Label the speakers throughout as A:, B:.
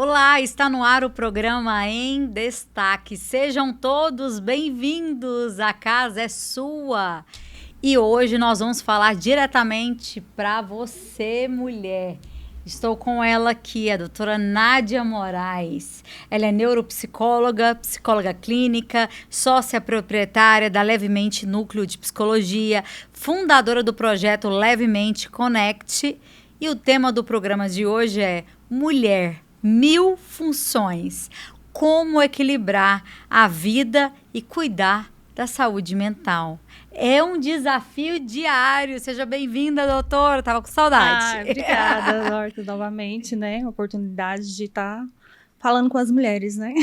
A: Olá, está no ar o programa Em Destaque. Sejam todos bem-vindos, a casa é sua. E hoje nós vamos falar diretamente para você, mulher. Estou com ela aqui, a doutora Nádia Moraes. Ela é neuropsicóloga, psicóloga clínica, sócia proprietária da Levemente Núcleo de Psicologia, fundadora do projeto Levemente Connect. E o tema do programa de hoje é Mulher, 1000 funções. Como equilibrar a vida e cuidar da saúde mental. É um desafio diário. Seja bem-vinda, doutora. Tava com saudade.
B: Obrigada, Lorta, novamente, né? Oportunidade de estar falando com as mulheres, né?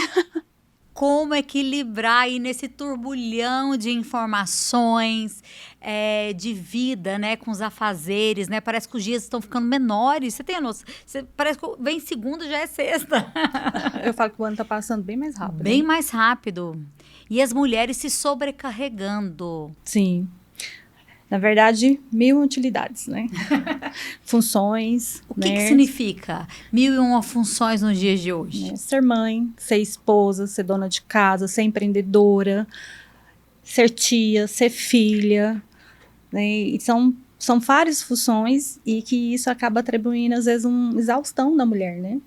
A: Como equilibrar aí nesse turbulhão de informações, de vida, né? Com os afazeres, né? Parece que os dias estão ficando menores. Você tem a noção? Parece que vem segunda, já é sexta.
B: Eu falo que o ano tá passando bem mais rápido.
A: Bem mais rápido. E as mulheres se sobrecarregando.
B: Sim. Na verdade, 1000 utilidades, né? Funções.
A: O que significa 1001 funções nos dias de hoje?
B: Ser mãe, ser esposa, ser dona de casa, ser empreendedora, ser tia, ser filha, né? E são várias funções e que isso acaba atribuindo, às vezes, uma exaustão da mulher, né?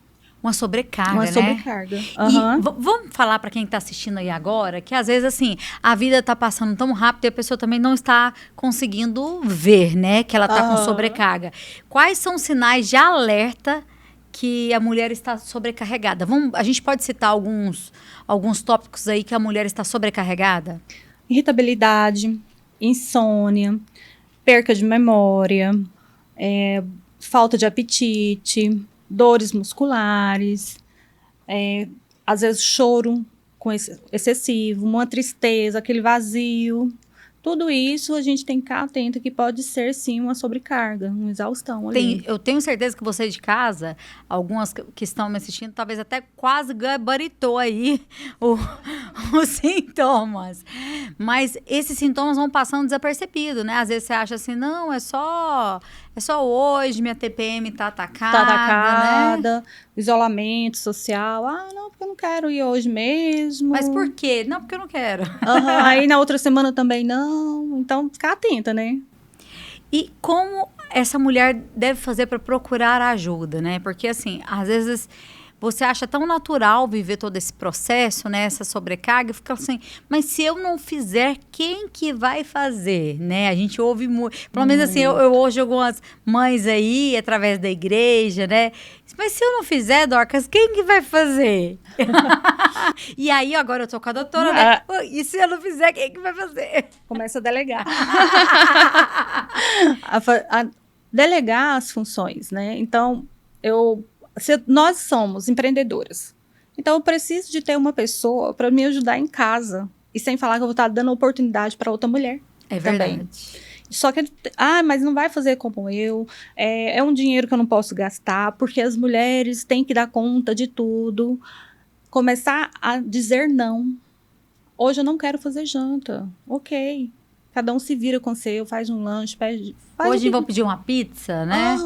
A: Uma sobrecarga,
B: Uma
A: né?
B: sobrecarga.
A: E vamos falar para quem está assistindo aí agora, que às vezes, assim, a vida está passando tão rápido e a pessoa também não está conseguindo ver, né? Que ela está com sobrecarga. Quais são os sinais de alerta que a mulher está sobrecarregada? A gente pode citar alguns tópicos aí que a mulher está sobrecarregada?
B: Irritabilidade, insônia, perca de memória, falta de apetite, dores musculares, às vezes choro excessivo, uma tristeza, aquele vazio. Tudo isso a gente tem que ficar atento que pode ser, sim, uma sobrecarga, uma exaustão ali.
A: Eu tenho certeza que você de casa, algumas que estão me assistindo, talvez até quase gabaritou aí os sintomas. Mas esses sintomas vão passando desapercebidos, né? Às vezes você acha assim, não, é só hoje, minha TPM tá atacada, né?
B: Isolamento social. Ah, não, porque eu não quero ir hoje mesmo.
A: Mas por quê? Não, porque eu não quero.
B: Aí na outra semana também não. Então, ficar atenta, né?
A: E como essa mulher deve fazer para procurar ajuda, né? Porque, assim, às vezes você acha tão natural viver todo esse processo, né? Essa sobrecarga, fica assim, mas se eu não fizer, quem que vai fazer, né? A gente ouve muito, pelo menos assim, eu ouço algumas mães aí, através da igreja, né? Mas se eu não fizer, Dorcas, quem que vai fazer? E aí, agora eu tô com a doutora, né? E se eu não fizer, quem que vai fazer?
B: Começa a delegar. a delegar as funções, né? Então, nós somos empreendedoras. Então, eu preciso de ter uma pessoa para me ajudar em casa. E sem falar que eu vou estar dando oportunidade para outra mulher.
A: É verdade.
B: Também. Só que, mas não vai fazer como eu. É um dinheiro que eu não posso gastar, porque as mulheres têm que dar conta de tudo. Começar a dizer não. Hoje eu não quero fazer janta. Ok. Cada um se vira com o seu, faz um lanche,
A: Hoje vão pedir uma pizza, né?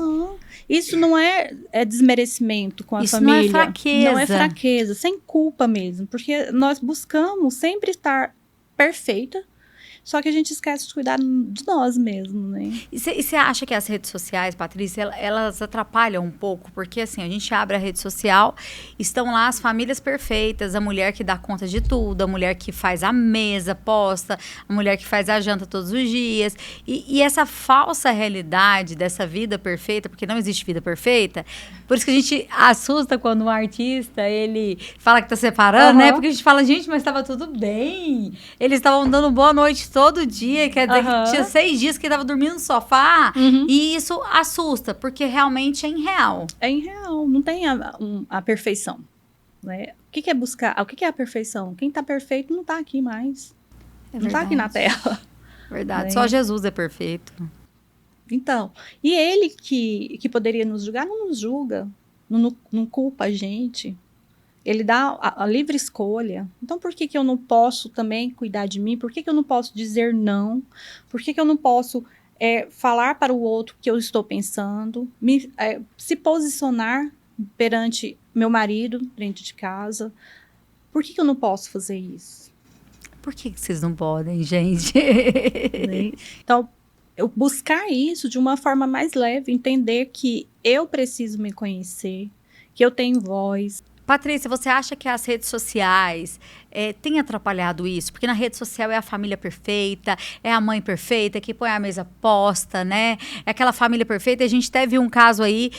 B: Isso não é desmerecimento com a família.
A: Isso não é fraqueza.
B: Não é fraqueza, sem culpa mesmo. Porque nós buscamos sempre estar perfeita, só que a gente esquece de cuidar de nós mesmos, né?
A: E você acha que as redes sociais, Patrícia, elas atrapalham um pouco? Porque, assim, a gente abre a rede social, estão lá as famílias perfeitas, a mulher que dá conta de tudo, a mulher que faz a mesa, posta, a mulher que faz a janta todos os dias. E essa falsa realidade dessa vida perfeita, porque não existe vida perfeita, por isso que a gente assusta quando um artista, ele fala que tá separando, né? Porque a gente fala, gente, mas estava tudo bem. Eles estavam dando boa noite todo dia, quer dizer que tinha 6 dias que ele estava dormindo no sofá. E isso assusta, porque realmente é irreal.
B: É irreal, não tem a perfeição. Né? O que é buscar? O que é a perfeição? Quem está perfeito não está aqui mais. Não está aqui na Terra.
A: Verdade, só Jesus é perfeito.
B: Então, e ele que poderia nos julgar, não nos julga, não culpa a gente. Ele dá a livre escolha. Então, por que eu não posso também cuidar de mim? Por que eu não posso dizer não? Por que eu não posso falar para o outro o que eu estou pensando? Se posicionar perante meu marido, dentro de casa. Por que eu não posso fazer isso?
A: Por que vocês não podem, gente?
B: Né? Então, eu buscar isso de uma forma mais leve, entender que eu preciso me conhecer, que eu tenho voz.
A: Patrícia, você acha que as redes sociais têm atrapalhado isso? Porque na rede social é a família perfeita, é a mãe perfeita, que põe a mesa posta, né? É aquela família perfeita. A gente até viu um caso aí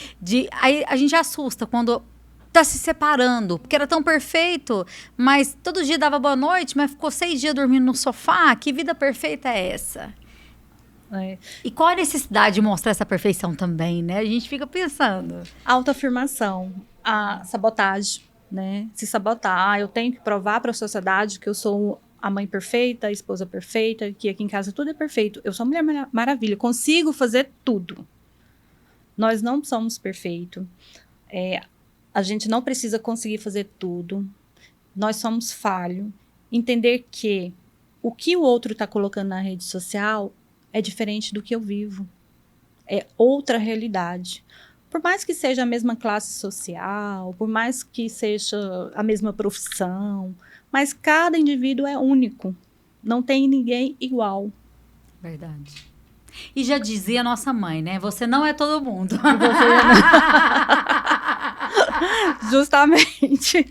A: Aí a gente assusta quando tá se separando, porque era tão perfeito, mas todo dia dava boa noite, mas ficou 6 dias dormindo no sofá. Que vida perfeita é essa?
B: Né?
A: E qual a necessidade de mostrar essa perfeição também, né? A gente fica pensando.
B: Autoafirmação, a sabotagem, né? Se sabotar, eu tenho que provar para a sociedade que eu sou a mãe perfeita, a esposa perfeita, que aqui em casa tudo é perfeito. Eu sou a Mulher Maravilha, consigo fazer tudo. Nós não somos perfeitos. A gente não precisa conseguir fazer tudo. Nós somos falhos. Entender que o que o outro está colocando na rede social é diferente do que eu vivo. É outra realidade. Por mais que seja a mesma classe social, por mais que seja a mesma profissão, mas cada indivíduo é único. Não tem ninguém igual.
A: Verdade. E já dizia nossa mãe, né? Você não é todo mundo.
B: Justamente.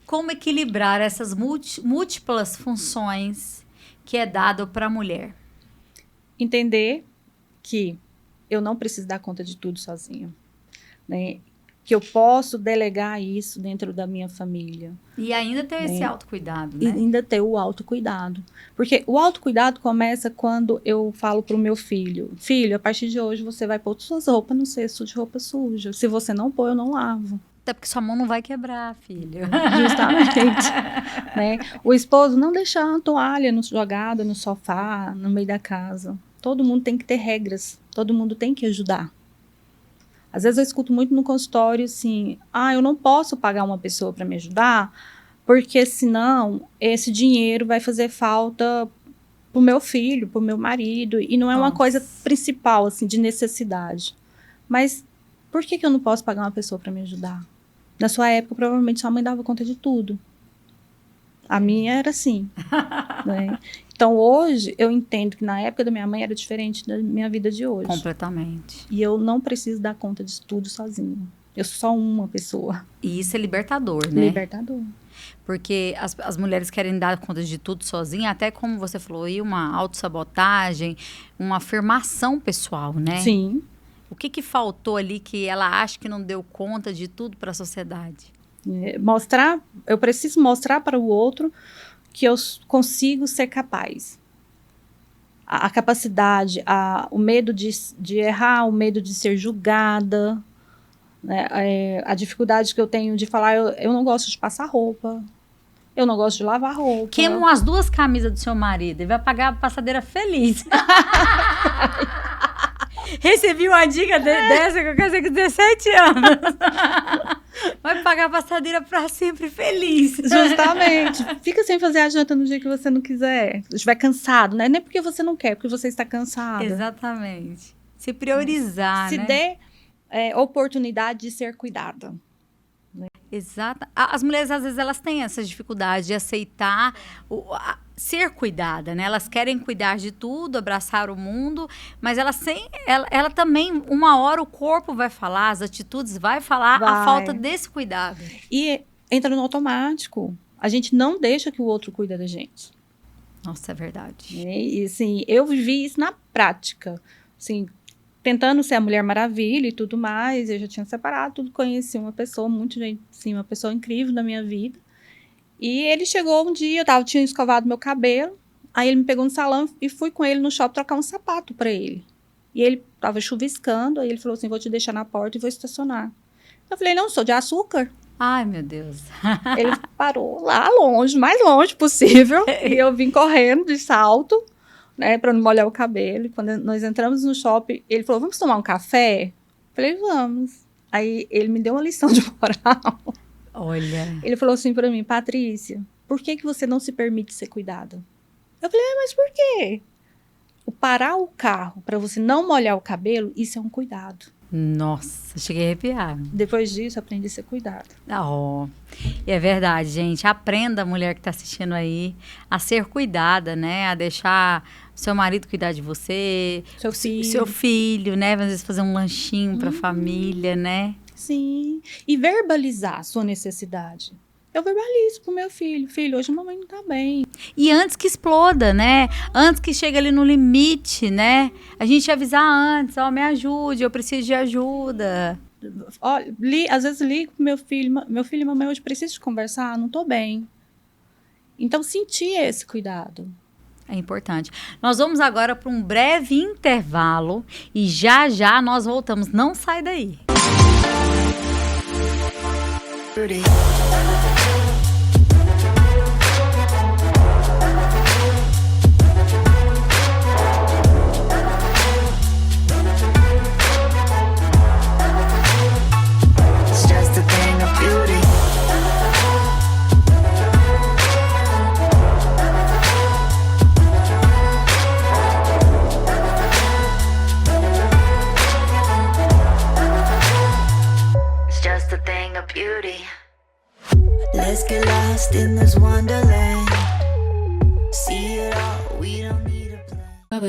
A: Como equilibrar essas múltiplas funções que é dado para a mulher?
B: Entender que eu não preciso dar conta de tudo sozinha, né? Que eu posso delegar isso dentro da minha família.
A: E ainda ter esse autocuidado,
B: E
A: né?
B: ainda ter o autocuidado. Porque o autocuidado começa quando eu falo pro meu filho, filho, a partir de hoje você vai pôr suas roupas no cesto de roupa suja. Se você não pôr, eu não lavo.
A: Até porque sua mão não vai quebrar, filho.
B: Justamente. Né? O esposo não deixar a toalha jogada no sofá, no meio da casa. Todo mundo tem que ter regras. Todo mundo tem que ajudar. Às vezes eu escuto muito no consultório assim, eu não posso pagar uma pessoa para me ajudar, porque senão esse dinheiro vai fazer falta pro meu filho, pro meu marido, e não é uma coisa principal, assim, de necessidade. Mas por que eu não posso pagar uma pessoa para me ajudar? Na sua época, provavelmente sua mãe dava conta de tudo. A minha era assim. Né? Então, hoje, eu entendo que na época da minha mãe era diferente da minha vida de hoje.
A: Completamente.
B: E eu não preciso dar conta de tudo sozinha. Eu sou só uma pessoa.
A: E isso é libertador, né?
B: Libertador.
A: Porque as mulheres querem dar conta de tudo sozinha, até como você falou, e uma autossabotagem, uma afirmação pessoal, né?
B: Sim.
A: O que faltou ali que ela acha que não deu conta de tudo para a sociedade?
B: Eu preciso mostrar para o outro que eu consigo ser capaz. A capacidade, o medo de errar, o medo de ser julgada, né? A dificuldade que eu tenho de falar, eu não gosto de passar roupa, eu não gosto de lavar roupa.
A: Queimam as 2 camisas do seu marido e vai pagar a passadeira feliz. Recebi uma dica dessa que eu casei com 17 anos. Vai pagar a passadeira pra sempre feliz.
B: Justamente. Fica sem fazer a janta no dia que você não quiser. Se estiver cansado, né? Nem porque você não quer, porque você está cansado.
A: Exatamente. Se priorizar,
B: Se
A: né?
B: dê oportunidade de ser cuidada.
A: Exato. As mulheres, às vezes, elas têm essa dificuldade de aceitar ser cuidada, né? Elas querem cuidar de tudo, abraçar o mundo, mas ela também, uma hora o corpo vai falar, as atitudes vai falar a falta desse cuidado.
B: E entra no automático. A gente não deixa que o outro cuida da gente.
A: Nossa, é verdade.
B: E assim, eu vivi isso na prática. Assim, tentando ser a Mulher Maravilha e tudo mais, eu já tinha separado, tudo, conheci uma pessoa, uma pessoa incrível na minha vida. E ele chegou um dia, eu tinha escovado meu cabelo, aí ele me pegou no salão e fui com ele no shopping trocar um sapato para ele. E ele tava chuviscando, aí ele falou assim, vou te deixar na porta e vou estacionar. Eu falei, não, sou de açúcar.
A: Ai, meu Deus.
B: Ele parou lá longe, mais longe possível, e eu vim correndo de salto, né, para não molhar o cabelo. E quando nós entramos no shopping, ele falou, vamos tomar um café? Eu falei, vamos. Aí ele me deu uma lição de moral.
A: Olha.
B: Ele falou assim pra mim, Patrícia, por que você não se permite ser cuidada? Eu falei, mas por quê? o parar o carro para você não molhar o cabelo, isso é um cuidado.
A: Nossa, cheguei a arrepiar.
B: Depois disso, aprendi a ser cuidado.
A: Oh, e é verdade, gente. Aprenda, mulher que está assistindo aí, a ser cuidada, né? A deixar o seu marido cuidar de você, seu filho, né? Às vezes fazer um lanchinho para a família, né?
B: Sim. E verbalizar a sua necessidade. Eu verbalizo pro meu filho. Filho, hoje a mamãe não tá bem.
A: E antes que exploda, né? Antes que chegue ali no limite, né? A gente avisar antes, me ajude, eu preciso de ajuda.
B: Olha, às vezes ligo pro meu filho, mamãe, hoje preciso de conversar, não tô bem. Então, sentir esse cuidado.
A: É importante. Nós vamos agora para um breve intervalo e já nós voltamos. Não sai daí.
C: Let's get lost in this wonderland. See it all, we don't need a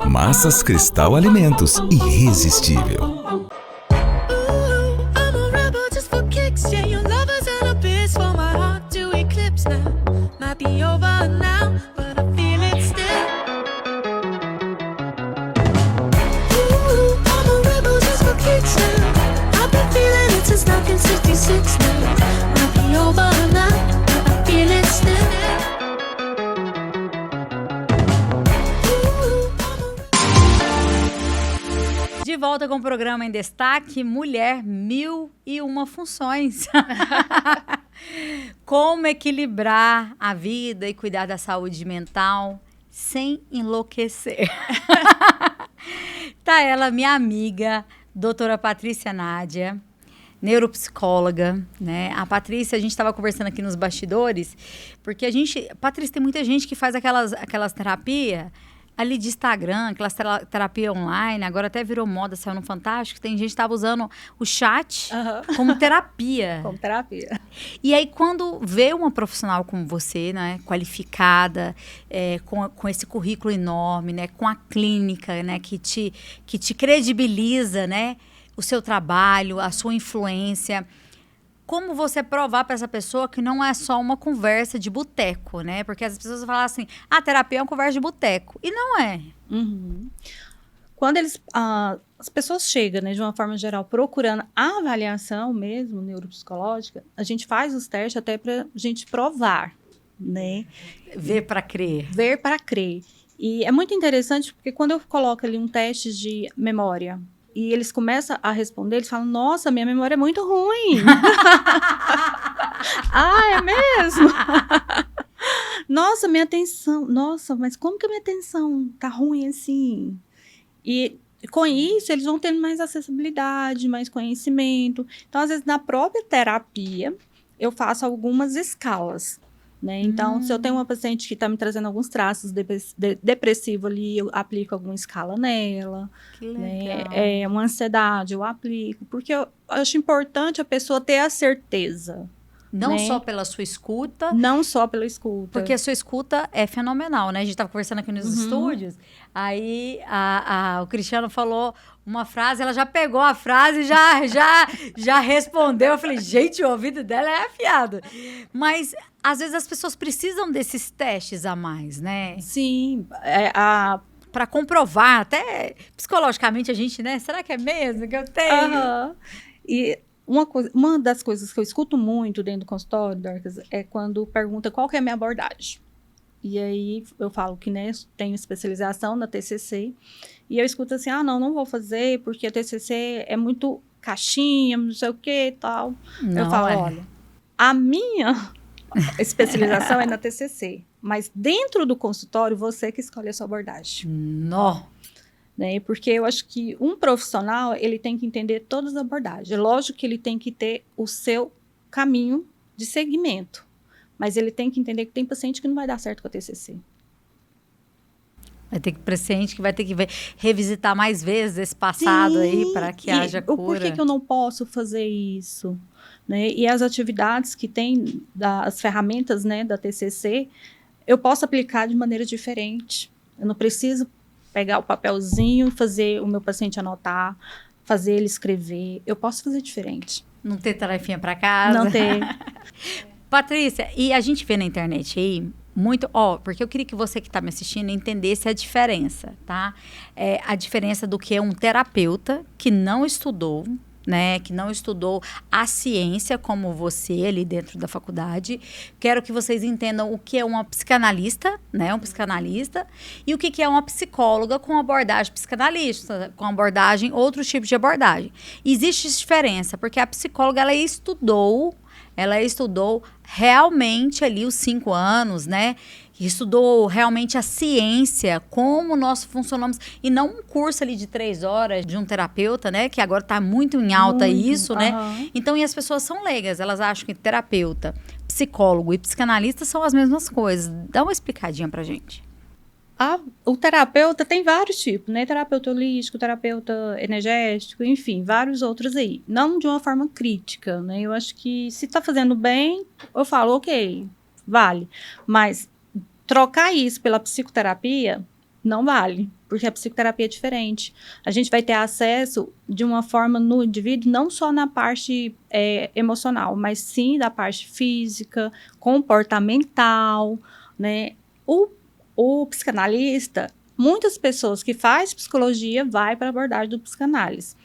D: Massas Cristal Alimentos, irresistível.
A: De volta com o programa em destaque, Mulher 1001 Funções. Como equilibrar a vida e cuidar da saúde mental sem enlouquecer. Tá ela, minha amiga, doutora Patrícia Nádia, neuropsicóloga, né? A Patrícia, a gente estava conversando aqui nos bastidores, porque Patrícia, tem muita gente que faz aquelas terapias ali de Instagram, aquelas terapia online, agora até virou moda, saiu no Fantástico, tem gente que estava usando o chat como terapia.
B: Como terapia.
A: E aí, quando vê uma profissional como você, né, qualificada, com esse currículo enorme, né, com a clínica, né, que te credibiliza, né, o seu trabalho, a sua influência, como você provar para essa pessoa que não é só uma conversa de boteco, né? Porque as pessoas falam assim, a terapia é uma conversa de boteco. E não é.
B: Uhum. Quando as pessoas chegam, né, de uma forma geral, procurando a avaliação mesmo, neuropsicológica, a gente faz os testes até para a gente provar, né?
A: Ver para crer.
B: Ver para crer. E é muito interessante porque quando eu coloco ali um teste de memória, e eles começam a responder, eles falam, nossa, minha memória é muito ruim. Ah, é mesmo? Nossa, minha atenção. Nossa, mas como que a minha atenção tá ruim assim? E com isso, eles vão tendo mais acessibilidade, mais conhecimento. Então, às vezes, na própria terapia, eu faço algumas escalas. Né? Então, se eu tenho uma paciente que está me trazendo alguns traços depressivos ali, eu aplico alguma escala nela.
A: Que legal.
B: Né? Uma ansiedade, eu aplico. Porque eu acho importante a pessoa ter a certeza.
A: Não
B: né?
A: só pela sua escuta.
B: Não só pela escuta.
A: Porque a sua escuta é fenomenal, né? A gente estava conversando aqui nos estúdios, aí o Cristiano falou uma frase, ela já pegou a frase e já respondeu. Eu falei, gente, o ouvido dela é afiado. Mas, às vezes, as pessoas precisam desses testes a mais, né?
B: Sim.
A: Para comprovar, até psicologicamente, a gente, né? Será que é mesmo que eu tenho?
B: E uma das coisas que eu escuto muito dentro do consultório, Dorcas, é quando pergunta qual que é a minha abordagem. E aí eu falo que, né, tenho especialização na TCC. E eu escuto assim, não vou fazer porque a TCC é muito caixinha, não sei o que e tal.
A: Não
B: eu falo,
A: é.
B: olha, a minha especialização é na TCC. Mas dentro do consultório, você que escolhe a sua abordagem.
A: Nó.
B: Né? Porque eu acho que um profissional, ele tem que entender todas as abordagens. Lógico que ele tem que ter o seu caminho de segmento. Mas ele tem que entender que tem paciente que não vai dar certo com a TCC.
A: Vai ter que paciente que vai ter que revisitar mais vezes esse passado aí para que haja cura.
B: Por que eu não posso fazer isso? Né? E as atividades que tem, as ferramentas, né, da TCC, eu posso aplicar de maneira diferente. Eu não preciso pegar o papelzinho e fazer o meu paciente anotar, fazer ele escrever. Eu posso fazer diferente.
A: Não ter tarefinha para casa.
B: Não ter.
A: Patrícia, e a gente vê na internet aí muito, porque eu queria que você que está me assistindo entendesse a diferença, tá? A diferença do que é um terapeuta que não estudou, né, que não estudou a ciência como você ali dentro da faculdade. Quero que vocês entendam o que é uma psicanalista, né, um psicanalista, e o que é uma psicóloga com abordagem psicanalista, com abordagem, outros tipos de abordagem. Existe diferença, porque a psicóloga, ela estudou realmente ali os 5 anos, né? Estudou realmente a ciência, como nós funcionamos, e não um curso ali de 3 horas de um terapeuta, né? Que agora está muito em alta isso, né? Então, e as pessoas são leigas, elas acham que terapeuta, psicólogo e psicanalista são as mesmas coisas. Dá uma explicadinha pra gente.
B: O terapeuta tem vários tipos, né? Terapeuta holístico, terapeuta energético, enfim, vários outros aí. Não de uma forma crítica, né? Eu acho que se tá fazendo bem, eu falo, ok, vale. Mas trocar isso pela psicoterapia, não vale. Porque a psicoterapia é diferente. A gente vai ter acesso de uma forma no indivíduo, não só na parte emocional, mas sim da parte física, comportamental, né? O psicanalista, muitas pessoas que fazem psicologia vai para a abordagem do psicanálise.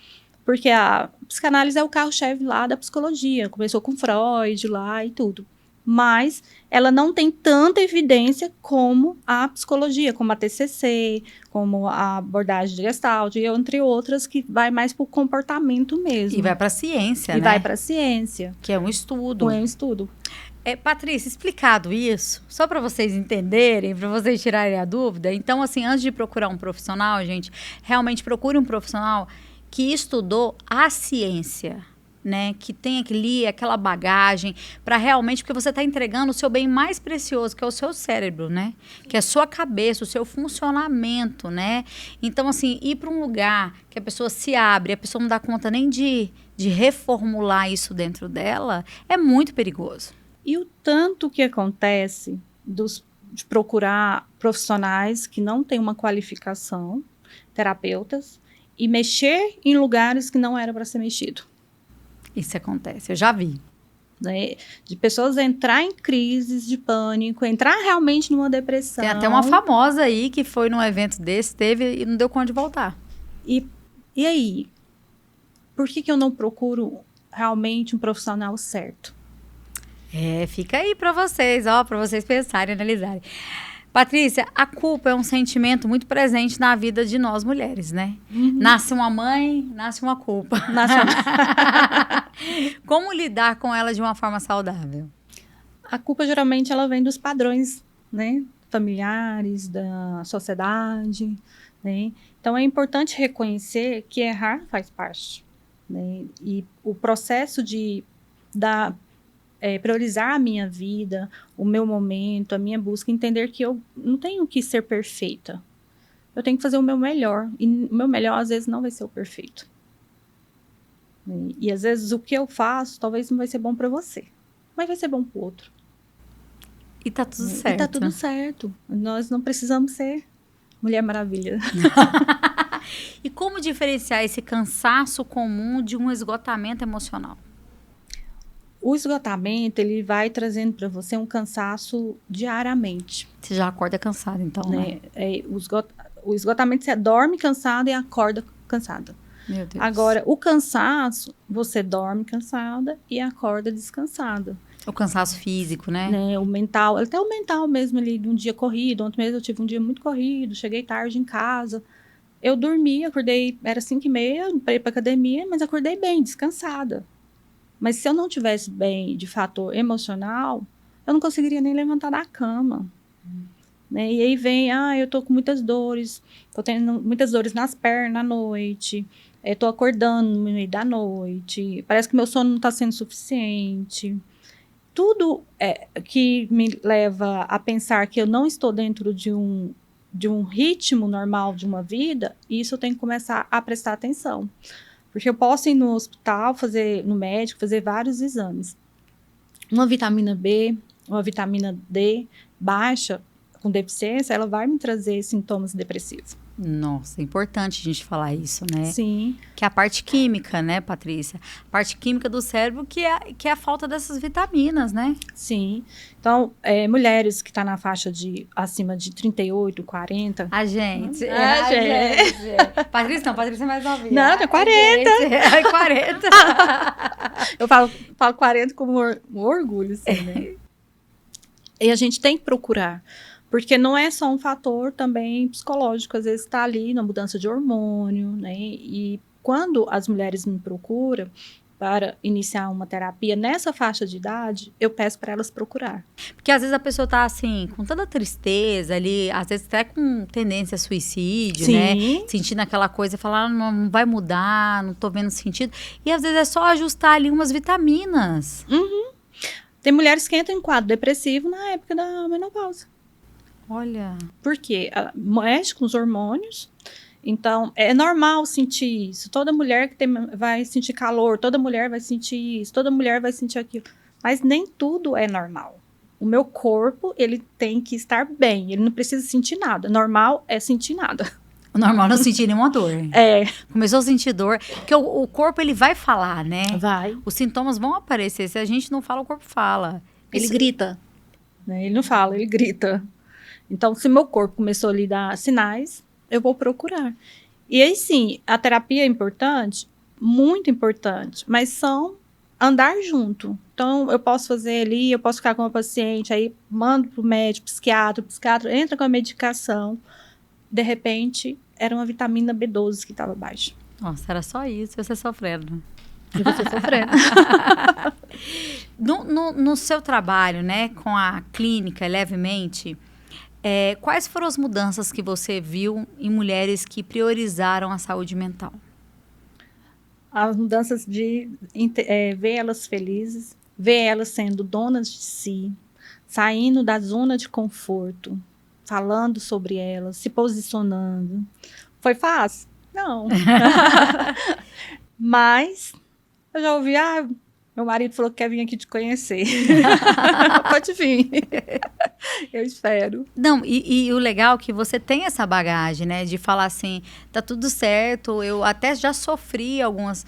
B: Porque a psicanálise é o carro-chefe lá da psicologia. Começou com Freud lá e tudo. Mas ela não tem tanta evidência como a psicologia, como a TCC, como a abordagem de Gestalt, e entre outras, que vai mais para o comportamento mesmo.
A: E vai para a ciência, né?
B: E vai para a ciência.
A: Que é um estudo.
B: É um estudo.
A: Patrícia, explicado isso, só para vocês entenderem, para vocês tirarem a dúvida. Então, assim, antes de procurar um profissional, gente, realmente procure um profissional que estudou a ciência, né? Que tem aquela bagagem para realmente, porque você está entregando o seu bem mais precioso, que é o seu cérebro, né? Que é a sua cabeça, o seu funcionamento, né? Então, assim, ir para um lugar que a pessoa se abre, a pessoa não dá conta nem de reformular isso dentro dela, é muito perigoso.
B: E o tanto que acontece de procurar profissionais que não têm uma qualificação, terapeutas, e mexer em lugares que não era para ser mexido.
A: Isso acontece, eu já vi.
B: Né? De pessoas entrar em crises de pânico, entrar realmente numa depressão.
A: Tem até uma famosa aí que foi num evento desse, teve e não deu conta de voltar.
B: E aí? Por que eu não procuro realmente um profissional certo?
A: Fica aí para vocês, para vocês pensarem, analisarem. Patrícia, a culpa é um sentimento muito presente na vida de nós mulheres, né? Uhum. Nasce uma mãe, nasce uma culpa. Como lidar com ela de uma forma saudável?
B: A culpa, geralmente, ela vem dos padrões, né? Familiares, da sociedade, né? Então, é importante reconhecer que errar faz parte, né? E o processo de priorizar a minha vida, o meu momento, a minha busca, entender que eu não tenho que ser perfeita. Eu tenho que fazer o meu melhor. E o meu melhor, às vezes, não vai ser o perfeito. E às vezes, o que eu faço, talvez não vai ser bom para você. Mas vai ser bom para o outro.
A: E tá tudo certo.
B: E tá tudo certo. Nós não precisamos ser Mulher Maravilha.
A: E como diferenciar esse cansaço comum de um esgotamento emocional?
B: O esgotamento, ele vai trazendo para você um cansaço diariamente.
A: Você já acorda cansado, então, né?
B: O esgotamento, você dorme cansado e acorda cansado.
A: Meu Deus.
B: Agora, o cansaço, você dorme cansada e acorda descansada.
A: O cansaço físico, né?
B: Né? O mental, até o mental mesmo ali, de um dia corrido. Ontem mesmo eu tive um dia muito corrido, cheguei tarde em casa. Eu dormi, acordei, era 5h30, para ir para academia, mas acordei bem, descansada. Mas se eu não tivesse bem de fator emocional, eu não conseguiria nem levantar da cama. Né? E aí vem, eu tô com muitas dores, tô tendo muitas dores nas pernas à noite, tô acordando no meio da noite, parece que meu sono não está sendo suficiente. Tudo que me leva a pensar que eu não estou dentro de um ritmo normal de uma vida, isso eu tenho que começar a prestar atenção. Porque eu posso ir no hospital, no médico, fazer vários exames. Uma vitamina B, uma vitamina D baixa, com deficiência, ela vai me trazer sintomas depressivos.
A: Nossa, é importante a gente falar isso, né?
B: Sim.
A: Que é a parte química, né, Patrícia? A parte química do cérebro que é a falta dessas vitaminas, né?
B: Sim. Então, mulheres que estão na faixa acima de 38, 40...
A: A gente.
B: A gente.
A: Patrícia é mais novinha.
B: Não, tem 40.
A: É 40.
B: Eu falo 40 com orgulho, assim, né? E a gente tem que procurar. Porque não é só um fator também psicológico, às vezes está ali na mudança de hormônio, né? E quando as mulheres me procuram para iniciar uma terapia nessa faixa de idade, eu peço para elas procurar.
A: Porque às vezes a pessoa tá assim, com tanta tristeza ali, às vezes até com tendência a suicídio,
B: Sim.
A: né? Sentindo aquela coisa e falar, não vai mudar, não tô vendo sentido. E às vezes é só ajustar ali umas vitaminas.
B: Tem mulheres que entram em quadro depressivo na época da menopausa.
A: Olha.
B: Por quê? Mexe com os hormônios. Então, é normal sentir isso. Toda mulher vai sentir calor, toda mulher vai sentir isso, toda mulher vai sentir aquilo. Mas nem tudo é normal. O meu corpo, ele tem que estar bem. Ele não precisa sentir nada. Normal é sentir nada.
A: O normal é não sentir nenhuma dor. Começou a sentir dor. Porque o corpo, ele vai falar, né?
B: Vai.
A: Os sintomas vão aparecer. Se a gente não fala, o corpo fala.
B: Ele grita. Né? Ele não fala, ele grita. Então, se meu corpo começou a lhe dar sinais, eu vou procurar. E aí, sim, a terapia é importante, muito importante, mas são andar junto. Então, eu posso fazer ali, eu posso ficar com uma paciente, aí mando para o médico, o psiquiatra entra com a medicação, de repente, era uma vitamina B12 que estava baixa.
A: Nossa, era só isso, você sofrendo.
B: E você sofrendo.
A: No seu trabalho, né, com a clínica, levemente... quais foram as mudanças que você viu em mulheres que priorizaram a saúde mental?
B: As mudanças de ver elas felizes, ver elas sendo donas de si, saindo da zona de conforto, falando sobre elas, se posicionando. Foi fácil? Não. Mas eu já ouvi, meu marido falou que quer vir aqui te conhecer. Pode vir. Eu espero.
A: Não, e o legal é que você tem essa bagagem, né? De falar assim, tá tudo certo. Eu até já sofri algumas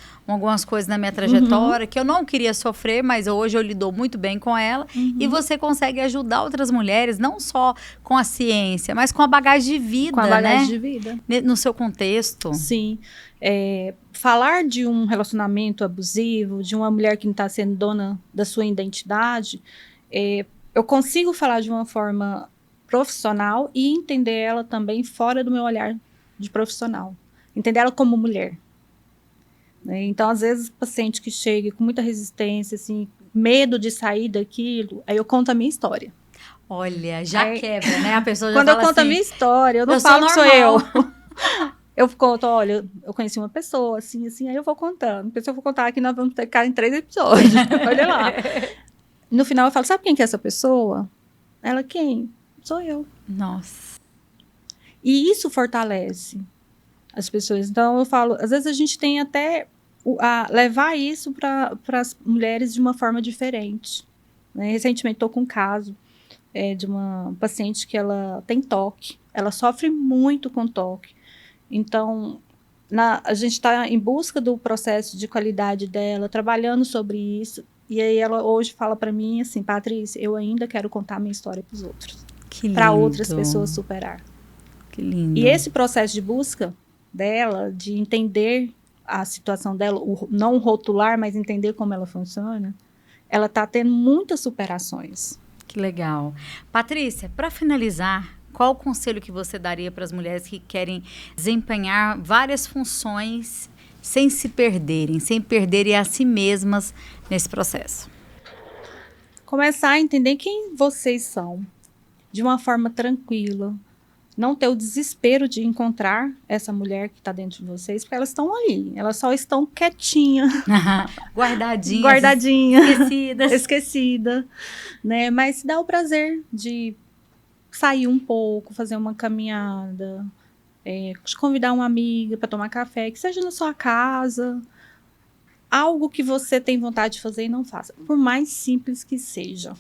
A: coisas na minha trajetória que eu não queria sofrer, mas hoje eu lido muito bem com ela. E você consegue ajudar outras mulheres, não só com a ciência, mas com a bagagem de vida,
B: com a bagagem
A: né?
B: de vida.
A: No seu contexto.
B: Sim. Falar de um relacionamento abusivo, de uma mulher que não está sendo dona da sua identidade, eu consigo falar de uma forma profissional e entender ela também fora do meu olhar de profissional. Entender ela como mulher. Né? Então, às vezes, o paciente que chega com muita resistência, assim, medo de sair daquilo, aí eu conto a minha história.
A: Olha, já quebra, né? A pessoa já
B: quando
A: fala
B: eu conto
A: assim,
B: a minha história, eu não falo que sou eu. Eu conto, olha, eu conheci uma pessoa, assim, aí eu vou contando. Porque se eu for contar aqui, nós vamos ficar em 3 episódios. Olha lá. No final, eu falo, sabe quem que é essa pessoa? Ela, quem? Sou eu.
A: Nossa.
B: E isso fortalece as pessoas. Então, eu falo, às vezes a gente tem até levar isso para as mulheres de uma forma diferente. Né? Recentemente, estou com um caso de uma paciente que ela tem toque. Ela sofre muito com toque. Então, a gente está em busca do processo de qualidade dela, trabalhando sobre isso. E aí ela hoje fala para mim assim, Patrícia, eu ainda quero contar minha história para os outros. Para outras pessoas superar.
A: Que lindo.
B: E esse processo de busca dela, de entender a situação dela, não rotular, mas entender como ela funciona, ela está tendo muitas superações.
A: Que legal. Patrícia, para finalizar, qual o conselho que você daria para as mulheres que querem desempenhar várias funções sem se perderem, sem perderem a si mesmas nesse processo?
B: Começar a entender quem vocês são, de uma forma tranquila. Não ter o desespero de encontrar essa mulher que está dentro de vocês, porque elas estão ali. Elas só estão quietinhas.
A: Guardadinhas.
B: Esquecida. Né? Mas se dá o prazer de sair um pouco, fazer uma caminhada, convidar uma amiga para tomar café, que seja na sua casa. Algo que você tem vontade de fazer e não faça. Por mais simples que seja.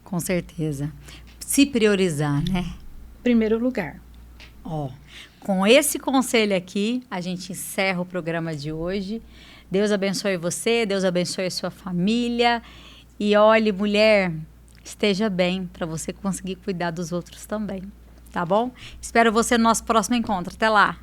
A: Com certeza. Se priorizar, né?
B: Primeiro lugar.
A: Com esse conselho aqui, a gente encerra o programa de hoje. Deus abençoe você, Deus abençoe a sua família. E olhe, mulher, esteja bem para você conseguir cuidar dos outros também, tá bom? Espero você no nosso próximo encontro. Até lá!